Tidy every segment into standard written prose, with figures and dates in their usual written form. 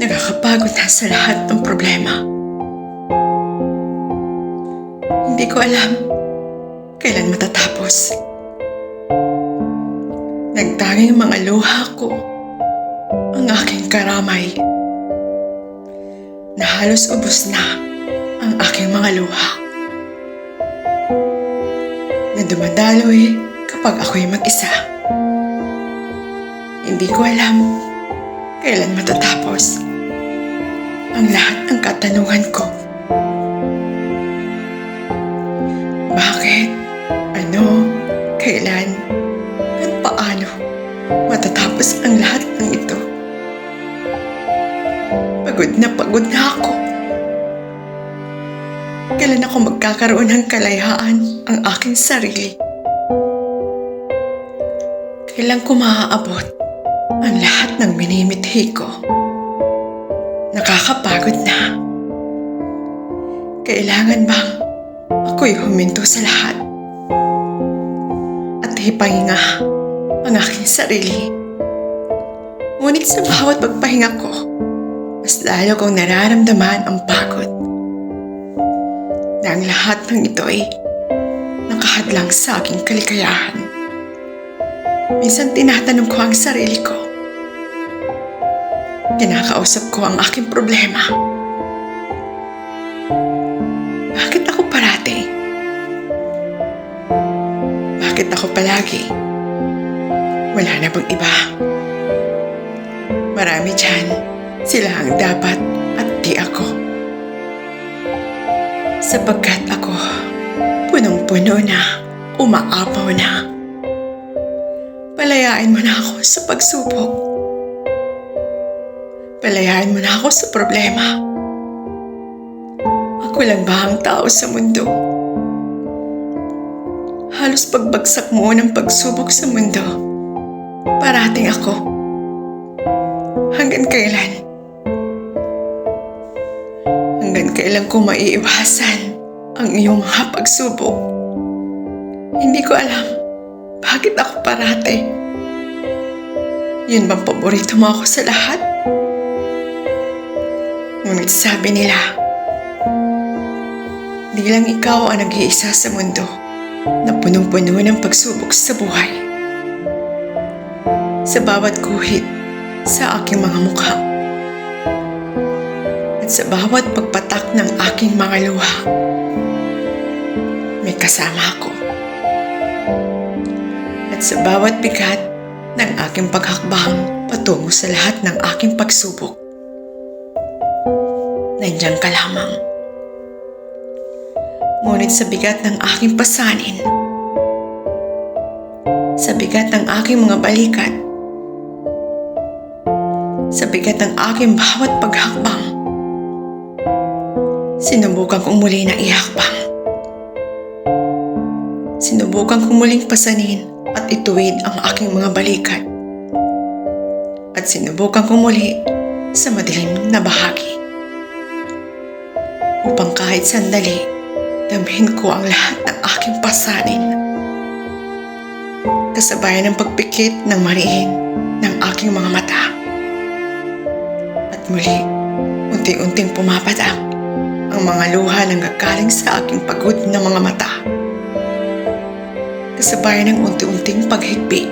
Nakakapagod na sa lahat ng problema. Hindi ko alam kailan matatapos. Nagtanging mga luha ko ang aking karamay, na halos ubos na ang aking mga luha, na dumadaloy kapag ako'y mag-isa. Hindi ko alam kailan matatapos ang lahat ng katanungan ko. Bakit? Ano? Kailan? At paano matatapos ang lahat ng ito? Pagod na ako. Kailan ako magkakaroon ng kalayaan ang aking sarili? Kailan ko maaabot ang lahat ng minimithi ko? Nakakapagod na. Kailangan bang ako'y huminto sa lahat at hipahinga ang aking sarili? Ngunit sa bawat pagpahinga ko, mas lalo kong nararamdaman ang pagod, na ang lahat ng ito ay nakahadlang sa aking kaligayahan. Minsan tinatanong ko ang sarili ko. Kinakausap ko ang aking problema. Bakit ako parati? Bakit ako palagi? Wala na bang iba? Marami dyan. Sila ang dapat at di ako. Sapagkat ako punong-puno na, umaapaw na. Palayain mo na ako sa pagsubok. Palayain mo na ako sa problema. Ako lang ba ang tao sa mundo? Halos pagbagsak mo ng pagsubok sa mundo, parating ako. Hanggang kailan? Hanggang kailan ko maiiwasan ang iyong mga pagsubok? Hindi ko alam bakit ako parati. Yun bang paborito mo ako sa lahat? Ngunit sabi nila, di lang ikaw ang nag-iisa sa mundo na punong-puno ng pagsubok sa buhay. Sa bawat guhit sa aking mga mukha at sa bawat pagpatak ng aking mga luha, may kasama ako. At sa bawat bigat ng aking paghakbang patungo sa lahat ng aking pagsubok, nandiyan ka lamang. Ngunit sa bigat ng aking pasanin, sa bigat ng aking mga balikat, sa bigat ng aking bawat paghakbang, sinubukan kong muli na ihakbang. Sinubukan kong muling pasanin at ituwid ang aking mga balikat. At sinubukan kong muli sa madilim na bahagi, upang kahit sandali, damhin ko ang lahat ng aking pasanin, kasabayan ng pagpikit ng mariin ng aking mga mata. At muli, unti-unting pumapatak ang mga luha na gagaling sa aking pagod na mga mata, kasabayan ng unti-unting paghigpit.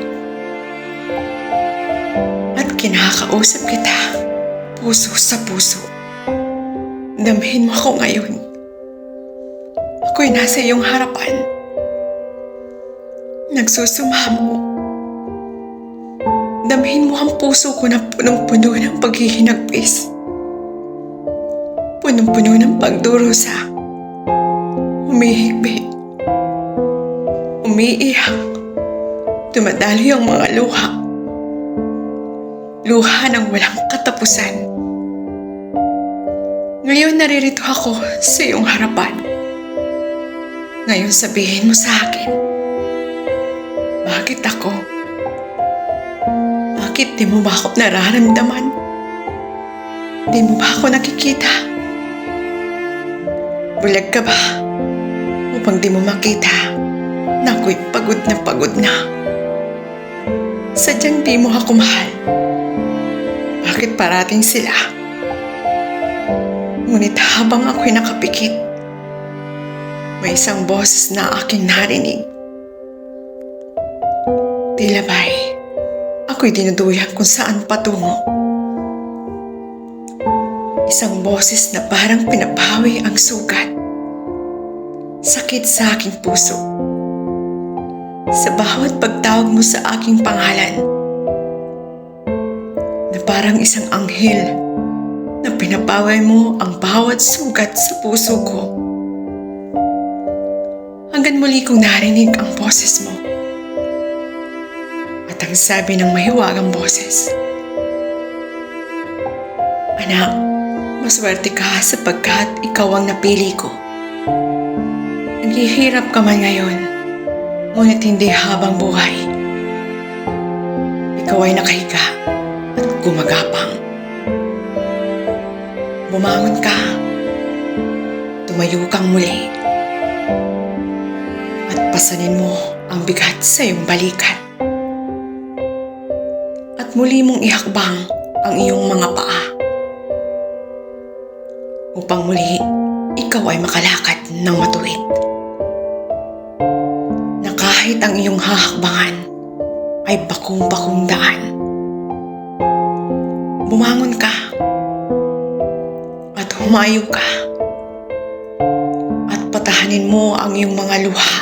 At kinakausap kita, puso sa puso. Damhin mo ako ngayon. Ako'y nasa iyong harapan, nagsusumamo. Damhin mo ang puso ko na punong-puno ng paghihinagpis, punong-puno ng pagdurusa, humihigpit, umiiyak, dumadaloy ang mga luha, luha ng walang katapusan. Ngayon naririto ako sa iyong harapan. Ngayon sabihin mo sa akin, bakit ako? Bakit di mo ba ako nararamdaman? Di mo ba ako nakikita? Bulag ka ba upang di mo makita na ako'y pagod na? Sadyang di mo ako mahal. Bakit parating sila Ngunit habang ako'y nakapikit, may isang boses na aking narinig. Tila ba'y ako'y dinuduyan kung saan patungo. Isang boses na parang pinapawi ang sugat. Sakit sa aking puso. Sa bawat pagtawag mo sa aking pangalan, na parang isang anghel na pinapaway mo ang bawat sugat sa puso ko. Hanggang muli kong narinig ang boses mo. At ang sabi ng mahiwagang boses, "Anak, maswerte ka sapagkat ikaw ang napili ko. Naghihirap ka man ngayon, ngunit hindi habang buhay. Ikaw ay nakahiga at gumagapang. Bumangon ka, tumayo kang muli, at pasanin mo ang bigat sa iyong balikat. At muli mong ihakbang ang iyong mga paa, upang muli ikaw ay makalakad ng matuwid. Na kahit ang iyong hahakbangan ay bakong-bakong daan. Bumangon ka at humayo ka at patahanin mo ang iyong mga luha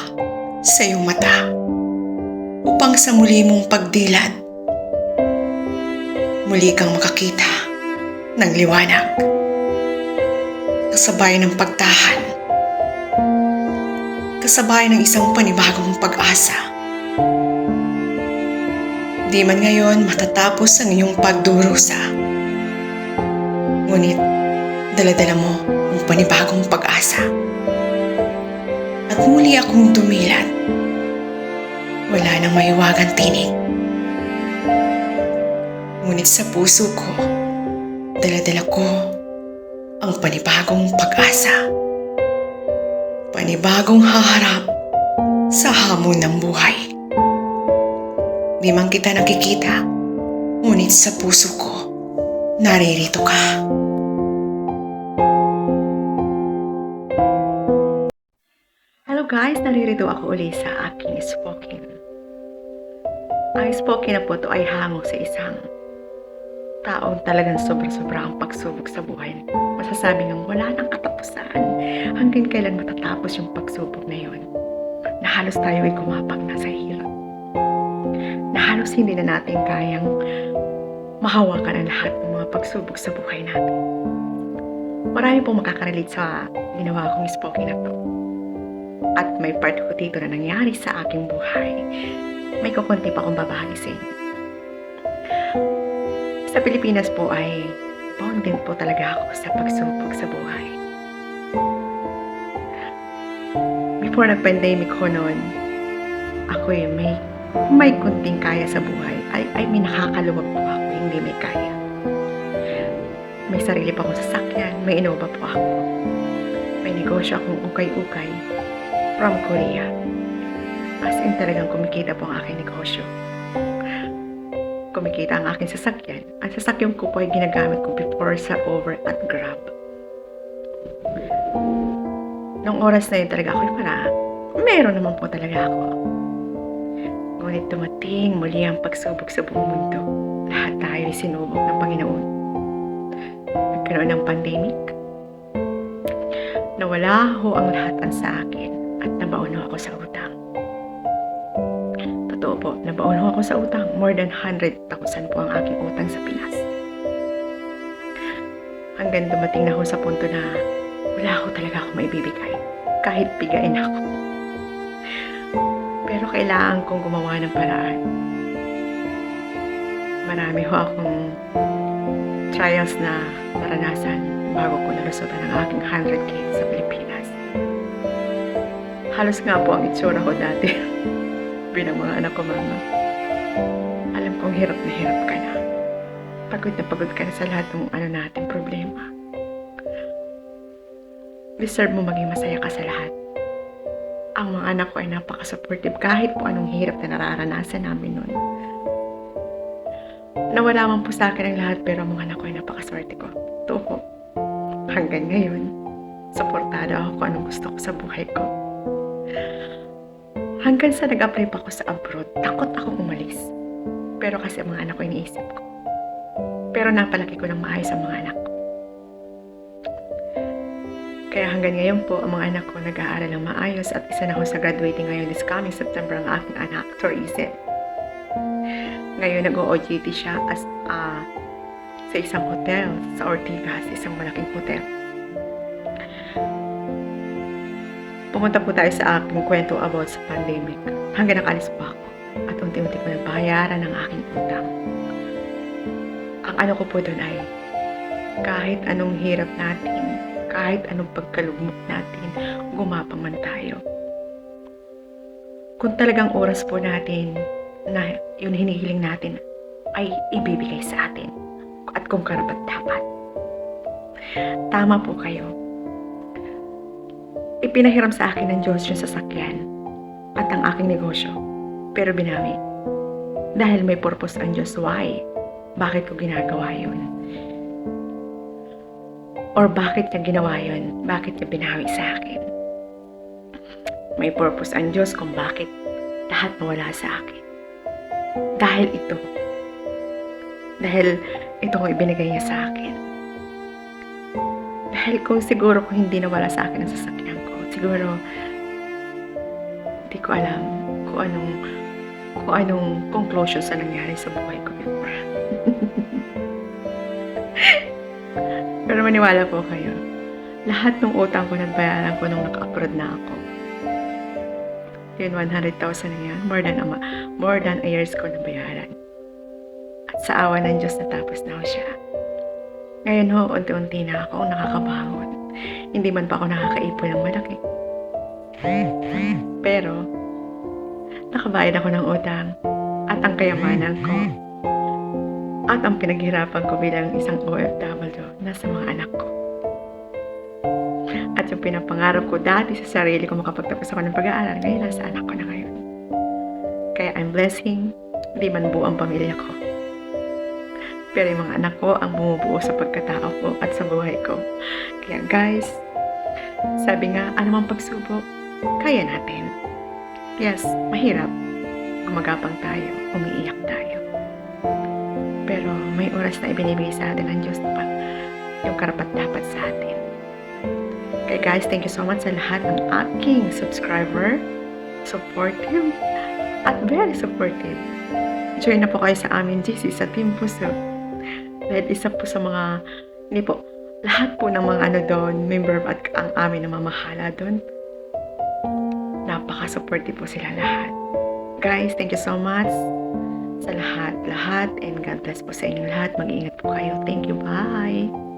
sa iyong mata upang sa muli mong pagdilad, muli kang makakita ng liwanag. Kasabay ng pagtahan, kasabay ng isang panibagong pag-asa. Di man ngayon matatapos ang iyong pagdurusa, ngunit dala-dala mo ang panibagong pag-asa. At muli akong dumilat, wala nang mahiwagang tinig. Ngunit sa puso ko, dala-dala ko ang panibagong pag-asa. Panibagong haharap sa hamon ng buhay. Di man kita nakikita, ngunit sa puso ko, naririto ka. Hello guys, naririto ako uli sa aking spoken. Ang spoken na po ito ay hango sa isang taong talagang sobra-sobra ang pagsubok sa buhay. Masasabi ng wala nang katapusan hanggang kailan matatapos yung pagsubok na yun. Na halos tayo ay gumapang na sa hirap. Na halos hindi na natin kayang mahawakan ang lahat ng mga pagsubok sa buhay natin. Marami pong makaka-relate sa ginawa kong spoken na to. At may part ko dito na nangyari sa aking buhay. May kukunti pa akong babahagi sa inyo. Sa Pilipinas po ay bound din po talaga ako sa pagsubok sa buhay. Before nag-pandemic ko noon, ako may kunting kaya sa buhay. Ay may nakakaluwag po ako, hindi may kaya. May sarili pa akong sasakyan, may Innova po ako. May negosyo akong ukay-ukay from Korea. As in talagang kumikita po ang aking negosyo. Kumikita ang aking sasakyan. Ang sasakyan ko po ay ginagamit ko before sa Uber at Grab. Nung oras na yun talaga ako meron naman po talaga ako. Ngunit dumating muli ang pagsubok sa buong mundo. Lahat tayo ay sinubok ng Panginoon. Nagkaroon ng pandemic. Nawala ho ang lahat sa akin at nabaon ho ako sa utang. Totoo po, nabaon ho ako sa utang. More than 100,000 po ang aking utang sa Pinas. Hanggang dumating na ho sa punto na wala ho talaga ako maibibigay. Kahit bigain ako. Pero kailangan kong gumawa ng paraan. Marami ho akong trials na naranasan bago ko nalusotan ang aking 100K sa Pilipinas. Halos nga po ang itsura ko dati. Bilang mga anak ko, mama. Alam kong hirap na hirap ka na. Pagod ka na sa lahat ng natin problema. Deserve mo maging masaya ka sa lahat. Ang mga anak ko ay napaka-supportive kahit po anong hirap na nararanasan namin noon. Nawala man po sa akin ang lahat pero ang mga anak ko ay napakaswerte ko. Ito po. Hanggang ngayon, suportado ako kung anong gusto ko sa buhay ko. Hanggang sa nag-apply pa ako sa abroad, takot akong umalis. Pero kasi ang mga anak ko iniisip ko. Pero napalaki ko ng maayos ang mga anak ko. Kaya hanggang ngayon po, ang mga anak ko nag-aaral ng maayos at isa na ako sa graduating ngayon this coming September ang aking anak, Torize. Ngayon nag-OJT siya sa isang hotel, sa Ortigas, isang malaking hotel. Pumunta po tayo sa aking kwento about sa pandemic. Hanggang nakalis po ako at unti-unti ko nabayaran ang aking utang. Ang ano ko po doon ay kahit anong hirap natin, kahit anong pagkalugmok natin, gumapang man tayo. Kung talagang oras po natin na yun hinihiling natin ay ibibigay sa atin at kung karapat dapat. Tama po kayo. Ipinahiram sa akin ng Diyos yung sasakyan at ang aking negosyo, pero binawi. Dahil may purpose ang Diyos, why? Bakit ko ginagawa yun? Or bakit niya ginawa yun? Bakit niya binawi sa akin? May purpose ang Diyos kung bakit lahat nawala sa akin. Dahil ito ang ibinigay niya sa akin. Dahil kung siguro kung hindi nawala sa akin ang sasakyan ko, siguro hindi ko alam kung anong conclusion sa nangyari sa buhay ko before. Pero maniwala po kayo, lahat ng utang ko nabayaran ko nung naka-abroad na ako. Yun, 100,000 na yan. More than a years ko nabayaran. At sa awa ng Diyos natapos na ako siya. Ngayon ho, unti-unti na ako nakakabangon. Hindi man pa ako nakakaipon ng malaki. Pero, nakabayad ako ng utang at ang kayamanan ko at ang pinaghirapan ko bilang isang OFW nasa mga anak ko. At yung pinapangarap ko dati sa sarili ko makapagtapos ako ng pag-aaral, ngayon nasa anak ko na ngayon. Kaya I'm blessing, hindi man buo ang pamilya ko. Pero yung mga anak ko ang bumubuo sa pagkatao ko at sa buhay ko. Kaya guys, sabi nga, anumang pagsubok, kaya natin. Yes, mahirap. Gumagapang tayo, umiiyak tayo. Pero may oras na ibinibigay sa atin ng Diyos pa yung karapat-dapat sa atin. Kaya guys, thank you so much sa lahat ng aking subscriber, supportive, at very supportive. Join na po kayo sa amin GC sa Team Puso. Dahil isa po sa mga, hindi po, lahat po ng mga doon, member at ang amin na mamahala doon. Napaka-supportive po sila lahat. Guys, thank you so much sa lahat, and God bless po sa inyo lahat. Mag-iingat po kayo. Thank you, bye!